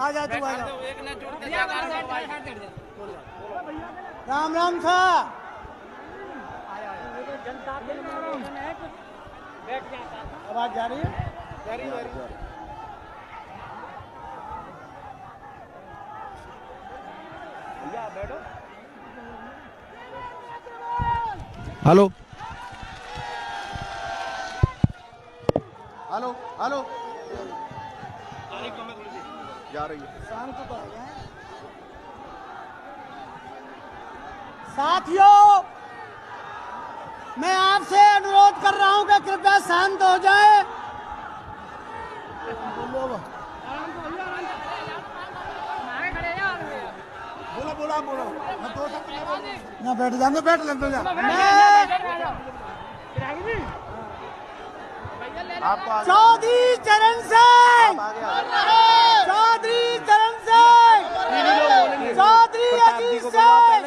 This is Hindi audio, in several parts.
आ जा तू, आ जा। राम राम था। आवाज जा रही है? जा रही है। बैठो। हेलो हेलो हेलो जा रही है। शाम को आ गए। साथियों, मैं आपसे अनुरोध कर रहा हूं कि कृपया शांत हो जाए। बोलो बोला बोलो ना बैठ जाओ, बैठ ले जा। चौधरी चरण सिंह, चौधरी चरण सिंह, चौधरी अजीत सिंह,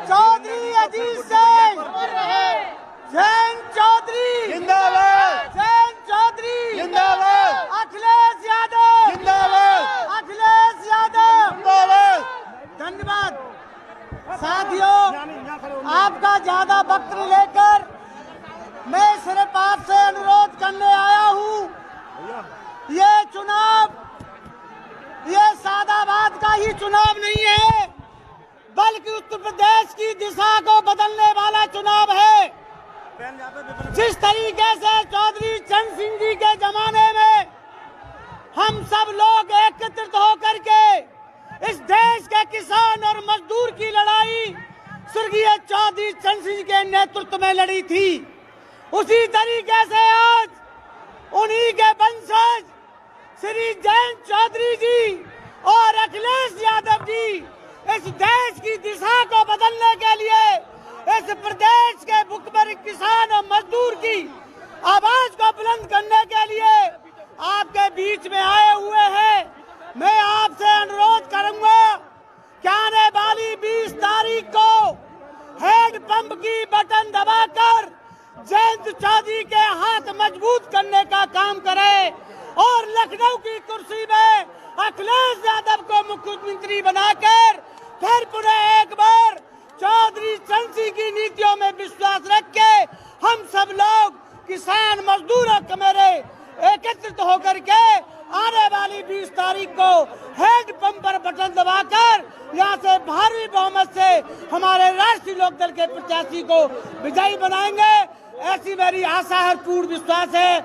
चौधरी अजीत सिंह, जैन चौधरी जिंदाबाद, जैन चौधरी जिंदाबाद, अखिलेश यादव जिंदाबाद, अखिलेश यादव जिंदाबाद। धन्यवाद। साथियों, आपका ज्यादा वक्त लेकर मैं सिर्फ आपसे अनुरोध करने आया हूं। ये चुनाव, ये सादाबाद का ही चुनाव नहीं है, बल्कि उत्तर प्रदेश की दिशा को बदलने वाला चुनाव है। जिस तरीके से चौधरी चरण सिंह जी के जमाने में हम सब लोग एकत्रित होकर के इस देश के किसान और मजदूर की लड़ाई स्वर्गीय चौधरी चरण सिंह के नेतृत्व में लड़ी थी, उसी तरीके से आज उन्हीं के वंशज श्री जैन चौधरी जी और अखिलेश यादव जी इस देश की दिशा को बदलने के लिए, इस प्रदेश के भूखमरे किसान और मजदूर की आवाज को बुलंद करने के लिए आपके बीच में आए हुए हैं। मैं आपसे अनुरोध करूंगा कि आने वाली 20 तारीख को हेड पंप की बटन दबाकर जयंत चौधरी के हाथ मजबूत करने का काम करें और लखनऊ की कुर्सी में अखिलेश यादव को मुख्यमंत्री बनाकर फिर पुनः एक बार चौधरी चरण सिंह की नीतियों में विश्वास रख के हम सब लोग किसान मजदूर और कमेरे एकत्रित होकर के आने वाली 20 तारीख को हेड पंप पर बटन दबाकर यहाँ से भारी बहुमत से हमारे राष्ट्रीय लोकदल के प्रत्याशी को विजयी बनाएंगे। ऐसी मेरी आशा है, पूर्ण विश्वास है।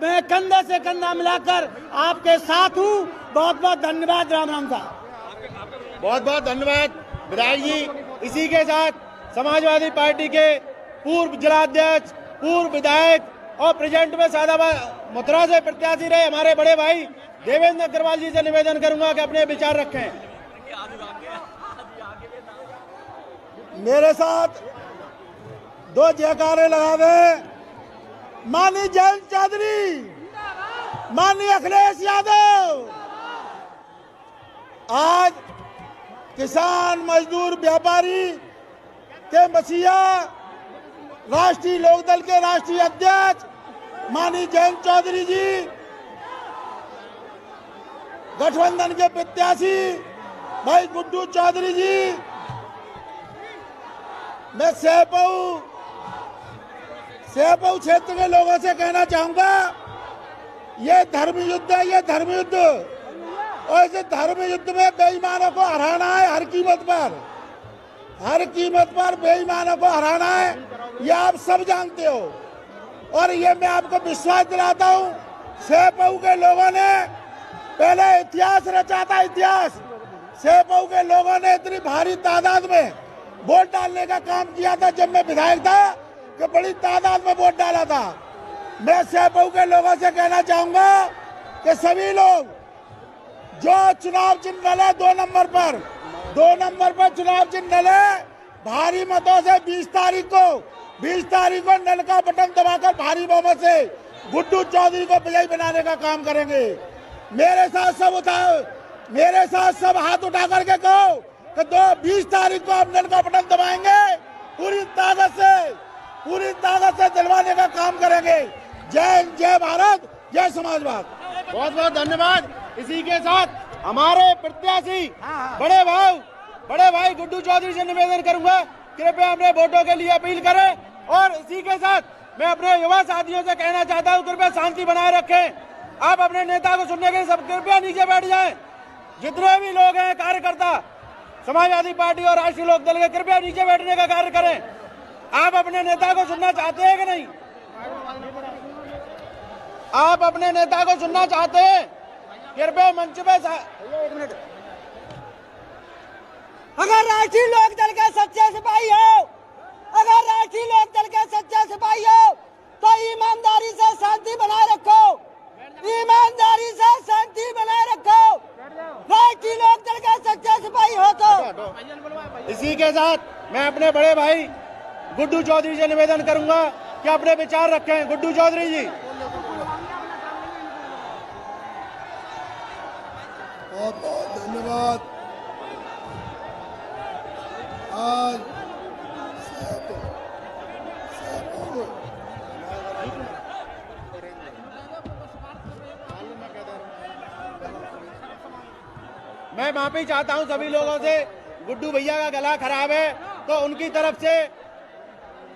मैं कंधे से कंधा मिलाकर आपके साथ हूँ। बहुत बहुत धन्यवाद। राम राम साहब। बहुत बहुत धन्यवाद विधायक जी। इसी के साथ समाजवादी पार्टी के पूर्व जिलाध्यक्ष, पूर्व विधायक और प्रेजेंट में सादाबाद मथुरा से प्रत्याशी रहे हमारे बड़े भाई देवेंद्र अग्रवाल जी से निवेदन करूंगा कि अपने विचार रखें। मेरे साथ दो जयकारे लगा दे। माननीय जयंत चौधरी, माननीय अखिलेश यादव। आज किसान मजदूर व्यापारी के मसीहा राष्ट्रीय लोकदल के राष्ट्रीय अध्यक्ष माननीय जयंत चौधरी जी, गठबंधन के प्रत्याशी भाई गुड्डू चौधरी जी, मैं सेपऊ क्षेत्र के लोगों से कहना चाहूंगा, ये धर्म युद्ध है, ये धर्म युद्ध। और इस धर्म युद्ध में बेईमानों को हराना है हर कीमत पर, हर कीमत पर बेईमानों को हराना है, ये आप सब जानते हो। और ये मैं आपको विश्वास दिलाता हूँ, सेपऊ के लोगों ने पहले इतिहास रचा था, इतिहास। सेपऊ के लोगों ने इतनी भारी तादाद में वोट डालने का काम किया था जब मैं विधायक था, कि बड़ी तादाद में वोट डाला था। मैं सेपऊ के लोगों से कहना चाहूंगा कि सभी लोग जो चुनाव चिन्ह ले 2 नंबर पर चुनाव चिन्ह ले, भारी मतों से 20 तारीख को नल का बटन दबाकर भारी बहुमत से गुड्डू चौधरी को विजयी बनाने का काम करेंगे। मेरे साथ सब हाथ उठा करके कहो कि 20 तारीख को आप नल का बटन दबाएंगे, पूरी ताकत से दिलवाने का काम करेंगे। जय भारत, जय समाजवाद। बहुत बहुत धन्यवाद। इसी के साथ हमारे प्रत्याशी बड़े भाई गुड्डू चौधरी से निवेदन करूंगा, कृपया अपने वोटों के लिए अपील करें। और इसी के साथ मैं अपने युवा साथियों से कहना चाहता हूं, कृपया शांति बनाए रखें। आप अपने नेता को सुनने के लिए सब कृपया नीचे बैठ जाएं। जितने भी लोग हैं कार्यकर्ता समाजवादी पार्टी और राष्ट्रीय लोकदल के, कृपया नीचे बैठने का कार्य करें। आप अपने नेता को सुनना चाहते हैं कि नहीं? आप अपने नेता को सुनना चाहते हैं? कृपया मंच पे एक मिनट। अगर राष्ट्रीय लोकदल के सच्चे सिपाही हो, अगर राष्ट्रीय लोकदल के सच्चे सिपाही हो तो ईमानदारी से शांति बनाए रखो, ईमानदारी से शांति बनाए रखो। राष्ट्रीय लोकदल के सच्चे सिपाही हो तो। इसी के साथ मैं अपने बड़े भाई गुड्डू चौधरी से निवेदन करूंगा कि अपने विचार रखें। गुड्डू चौधरी जी। बहुत बहुत धन्यवाद। आज मैं माफी चाहता हूं सभी लोगों से। गुड्डू भैया का गला खराब है तो उनकी तरफ से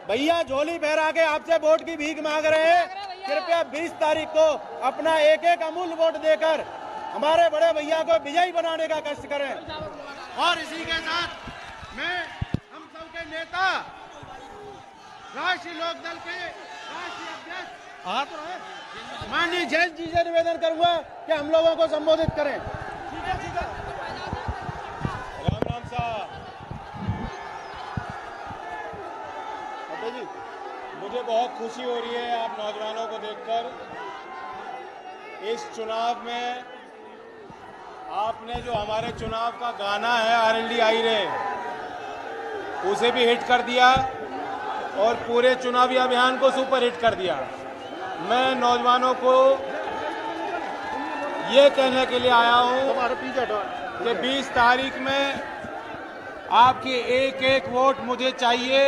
भैया झोली फहरा के आपसे वोट की भीख मांग रहे हैं। कृपया 20 तारीख को अपना एक एक अमूल्य वोट देकर हमारे बड़े भैया को विजयी बनाने का कष्ट करें। और इसी के साथ मैं हम सबके नेता राष्ट्रीय लोकदल के राष्ट्रीय अध्यक्ष माननीय जैन जी से निवेदन करूंगा कि हम लोगों को संबोधित करें। राम राम साहब। जी, मुझे बहुत खुशी हो रही है आप नौजवानों को देखकर। इस चुनाव में आपने जो हमारे चुनाव का गाना है आरएलडी आई रे, उसे भी हिट कर दिया और पूरे चुनावी अभियान को सुपर हिट कर दिया। मैं नौजवानों को ये कहने के लिए आया हूं कि 20 तारीख में आपकी एक एक वोट मुझे चाहिए।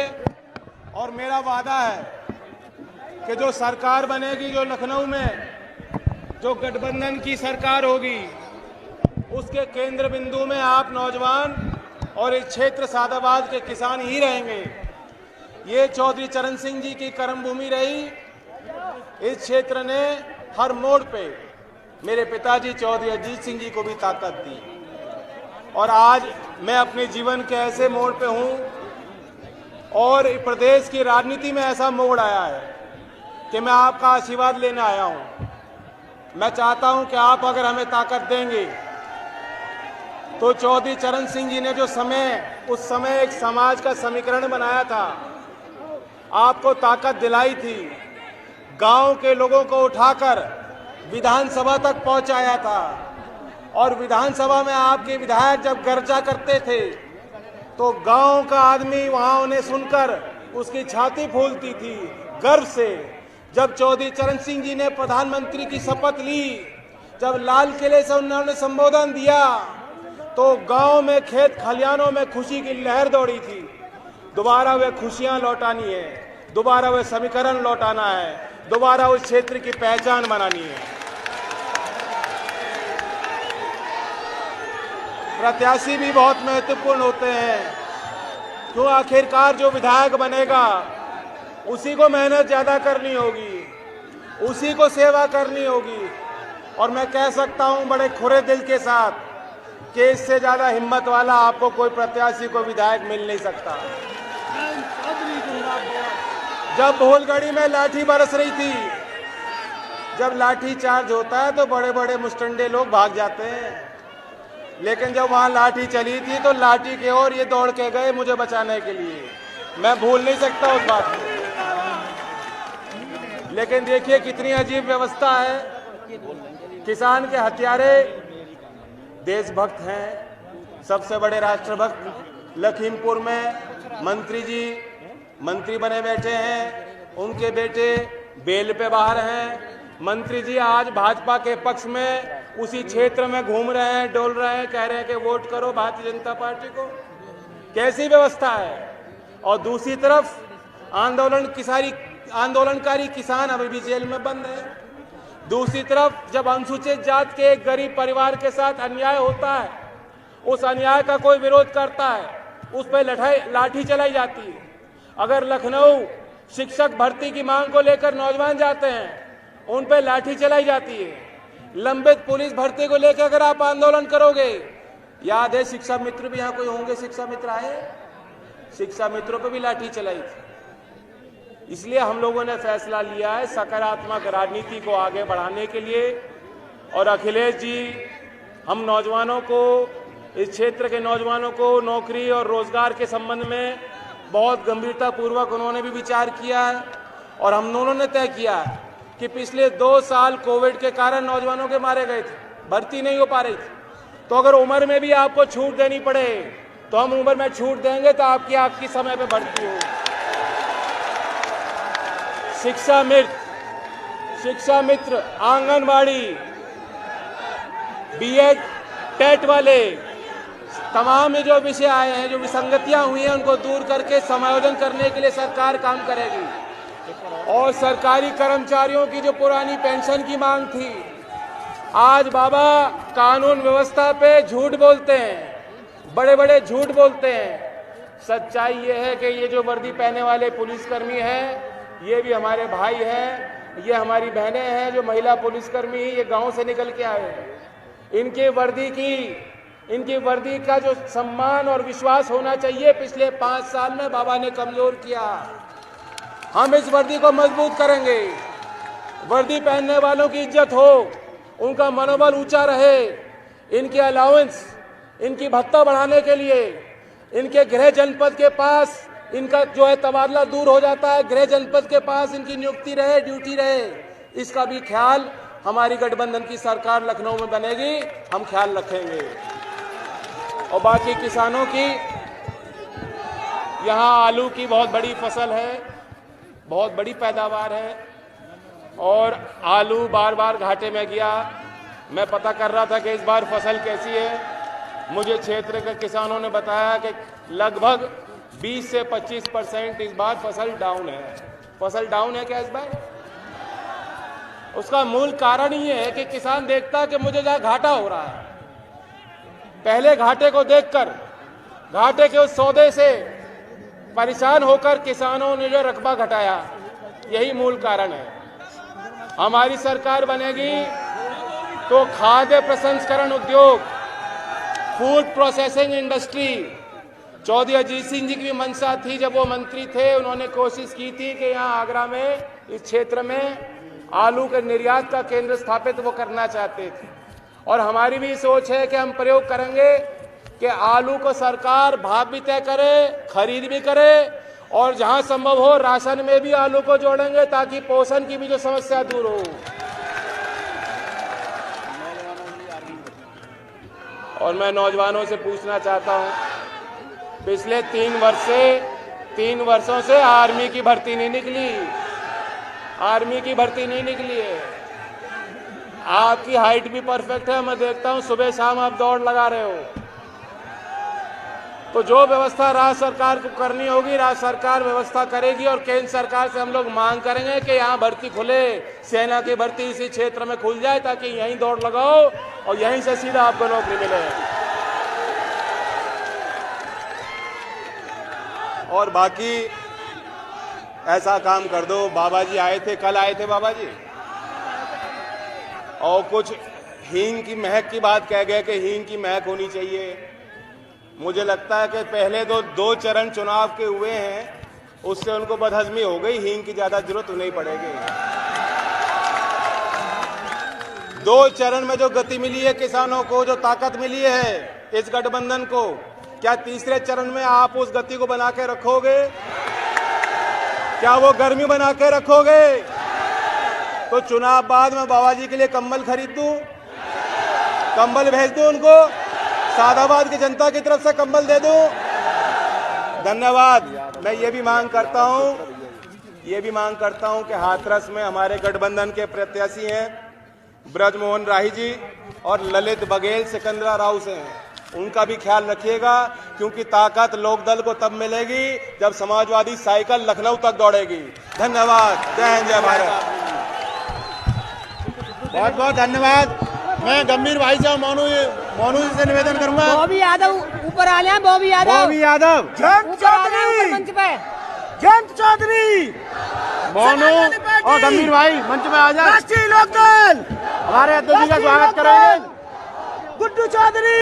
और मेरा वादा है कि जो सरकार बनेगी, जो लखनऊ में जो गठबंधन की सरकार होगी, उसके केंद्र बिंदु में आप नौजवान और इस क्षेत्र सादाबाद के किसान ही रहेंगे। ये चौधरी चरण सिंह जी की कर्मभूमि रही। इस क्षेत्र ने हर मोड़ पे मेरे पिताजी चौधरी अजीत सिंह जी को भी ताकत दी। और आज मैं अपने जीवन के ऐसे मोड़ पे हूँ और प्रदेश की राजनीति में ऐसा मोड़ आया है कि मैं आपका आशीर्वाद लेने आया हूं। मैं चाहता हूं कि आप अगर हमें ताकत देंगे तो चौधरी चरण सिंह जी ने जो उस समय एक समाज का समीकरण बनाया था, आपको ताकत दिलाई थी, गांव के लोगों को उठाकर विधानसभा तक पहुंचाया था। और विधानसभा में आपके विधायक जब गर्जा करते थे तो गांव का आदमी वहां उन्हें सुनकर उसकी छाती फूलती थी गर्व से। जब चौधरी चरण सिंह जी ने प्रधानमंत्री की शपथ ली, जब लाल किले से उन्होंने संबोधन दिया, तो गांव में खेत खलियानों में खुशी की लहर दौड़ी थी। दोबारा वे खुशियां लौटानी है, दोबारा वे समीकरण लौटाना है, दोबारा उस क्षेत्र की पहचान बनानी है। प्रत्याशी भी बहुत महत्वपूर्ण होते हैं, क्यों आखिरकार जो विधायक बनेगा उसी को मेहनत ज्यादा करनी होगी, उसी को सेवा करनी होगी। और मैं कह सकता हूं बड़े खुले दिल के साथ कि इससे ज्यादा हिम्मत वाला आपको कोई प्रत्याशी को विधायक मिल नहीं सकता। जब भोलगढ़ी में लाठी बरस रही थी, जब लाठी चार्ज होता है तो बड़े बड़े मुस्टंडे लोग भाग जाते हैं, लेकिन जब वहां लाठी चली थी तो लाठी के ओर ये दौड़ के गए मुझे बचाने के लिए। मैं भूल नहीं सकता उस बात को। लेकिन देखिए कितनी अजीब व्यवस्था है। किसान के हत्यारे देशभक्त हैं, सबसे बड़े राष्ट्रभक्त। लखीमपुर में मंत्री जी मंत्री बने बैठे हैं, उनके बेटे बेल पे बाहर हैं। मंत्री जी आज भाजपा के पक्ष में उसी क्षेत्र में घूम रहे हैं, डोल रहे हैं, कह रहे हैं कि वोट करो भारतीय जनता पार्टी को। कैसी व्यवस्था है। और दूसरी तरफ आंदोलनकारी किसान अभी भी जेल में बंद है। दूसरी तरफ जब अनुसूचित जात के एक गरीब परिवार के साथ अन्याय होता है, उस अन्याय का कोई विरोध करता है, उस पर लाठी चलाई जाती है। अगर लखनऊ शिक्षक भर्ती की मांग को लेकर नौजवान जाते हैं, उन पर लाठी चलाई जाती है। लंबित पुलिस भर्ती को लेकर अगर आप आंदोलन करोगे, याद है शिक्षा मित्र भी यहाँ कोई होंगे, शिक्षा मित्र आए, शिक्षा मित्रों पर भी लाठी चलाई थी। इसलिए हम लोगों ने फैसला लिया है सकारात्मक राजनीति को आगे बढ़ाने के लिए। और अखिलेश जी, हम नौजवानों को, इस क्षेत्र के नौजवानों को नौकरी और रोजगार के संबंध में बहुत गंभीरता पूर्वक उन्होंने भी विचार किया है। और हम दोनों ने तय किया है कि पिछले 2 साल कोविड के कारण नौजवानों के मारे गए थे, भर्ती नहीं हो पा रही थी। तो अगर उम्र में भी आपको छूट देनी पड़े तो हम उम्र में छूट देंगे, तो आपकी समय पे भर्ती हो। शिक्षा मित्र, आंगनवाड़ी, बीएड, टेट वाले तमाम जो विषय आए हैं, जो विसंगतियां हुई हैं, उनको दूर करके समायोजन करने के लिए सरकार काम करेगी। और सरकारी कर्मचारियों की जो पुरानी पेंशन की मांग थी, आज बाबा कानून व्यवस्था पे झूठ बोलते हैं, बड़े बड़े झूठ बोलते हैं। सच्चाई ये है कि ये जो वर्दी पहने वाले पुलिसकर्मी हैं, ये भी हमारे भाई हैं, ये हमारी बहनें हैं जो महिला पुलिसकर्मी, ये गांव से निकल के आए हैं। इनकी वर्दी का जो सम्मान और विश्वास होना चाहिए, पिछले 5 साल में बाबा ने कमजोर किया। हम इस वर्दी को मजबूत करेंगे। वर्दी पहनने वालों की इज्जत हो, उनका मनोबल ऊंचा रहे। इनके अलाउंस, इनकी भत्ता बढ़ाने के लिए, इनके गृह जनपद के पास इनका जो है तबादला दूर हो जाता है, गृह जनपद के पास इनकी नियुक्ति रहे, ड्यूटी रहे, इसका भी ख्याल हमारी गठबंधन की सरकार लखनऊ में बनेगी, हम ख्याल रखेंगे। और बाकी किसानों की, यहाँ आलू की बहुत बड़ी फसल है, बहुत बड़ी पैदावार है, और आलू बार बार घाटे में गया। मैं पता कर रहा था कि इस बार फसल कैसी है। मुझे क्षेत्र के किसानों ने बताया कि लगभग 20 से 25% इस बार फसल डाउन है। फसल डाउन है क्या इस बार? उसका मूल कारण ये है कि किसान देखता है कि मुझे जहाँ घाटा हो रहा है, पहले घाटे को देखकर, घाटे के उस सौदे से परेशान होकर किसानों ने जो रकबा घटाया, यही मूल कारण है। हमारी सरकार बनेगी तो खाद्य प्रसंस्करण उद्योग, food processing industry, Chaudhary Ajit Singh ji की भी मंशा थी, जब वो मंत्री थे, उन्होंने कोशिश की थी कि यहाँ आगरा में, इस क्षेत्र में आलू के निर्यात का केंद्र स्थापित वो करना चाहते थे। और हमारी भी सोच है कि हम प्रयोग करेंगे कि आलू को सरकार भाव भी तय करे, खरीद भी करे, और जहां संभव हो राशन में भी आलू को जोड़ेंगे, ताकि पोषण की भी जो समस्या दूर हो। और मैं नौजवानों से पूछना चाहता हूं, पिछले 3 वर्षों से आर्मी की भर्ती नहीं निकली, आर्मी की भर्ती नहीं निकली है। आपकी हाइट भी परफेक्ट है, मैं देखता हूं सुबह शाम आप दौड़ लगा रहे हो। तो जो व्यवस्था राज्य सरकार को करनी होगी, राज्य सरकार व्यवस्था करेगी, और केंद्र सरकार से हम लोग मांग करेंगे कि यहाँ भर्ती खुले, सेना की भर्ती इसी क्षेत्र में खुल जाए, ताकि यहीं दौड़ लगाओ और यहीं से सीधा आपको नौकरी मिले। और बाकी ऐसा काम कर दो, बाबा जी आए थे, कल आए थे बाबा जी, और कुछ हींग की महक की बात कह गए कि हींग की महक होनी चाहिए। मुझे लगता है कि पहले 2 चरण चुनाव के हुए हैं, उससे उनको बदहजमी हो गई, हींग की ज्यादा जरूरत नहीं पड़ेगी। 2 चरण में जो गति मिली है किसानों को, जो ताकत मिली है इस गठबंधन को, क्या तीसरे चरण में आप उस गति को बना के रखोगे? क्या वो गर्मी बना के रखोगे? तो चुनाव बाद में बाबा जी के लिए कंबल खरीद दूं, कंबल भेज दूं उनको, सादाबाद की जनता की तरफ से कंबल दे दूं। धन्यवाद। मैं ये भी मांग करता हूं कि हाथरस में हमारे गठबंधन के प्रत्याशी हैं ब्रजमोहन राही जी और ललित बघेल सिकंदरा राव से हैं, उनका भी ख्याल रखिएगा, क्योंकि ताकत लोकदल को तब मिलेगी जब समाजवादी साइकिल लखनऊ तक दौड़ेगी। धन्यवाद। जय हिंद, जय भारत। बहुत बहुत धन्यवाद। मैं गंभीर भाई से और मोनू जी से निवेदन करूंगा। बॉबी यादव ऊपर आ जाए, बॉबी यादव, बॉबी यादव, ऊपर आ जाए ऊपर मंच पे। जयंत चौधरी, मोनू और गंभीर भाई मंच में आ जाए। राष्ट्रीय लोकदल हमारे अध्यक्ष जी का स्वागत करेंगे। गुड्डू चौधरी।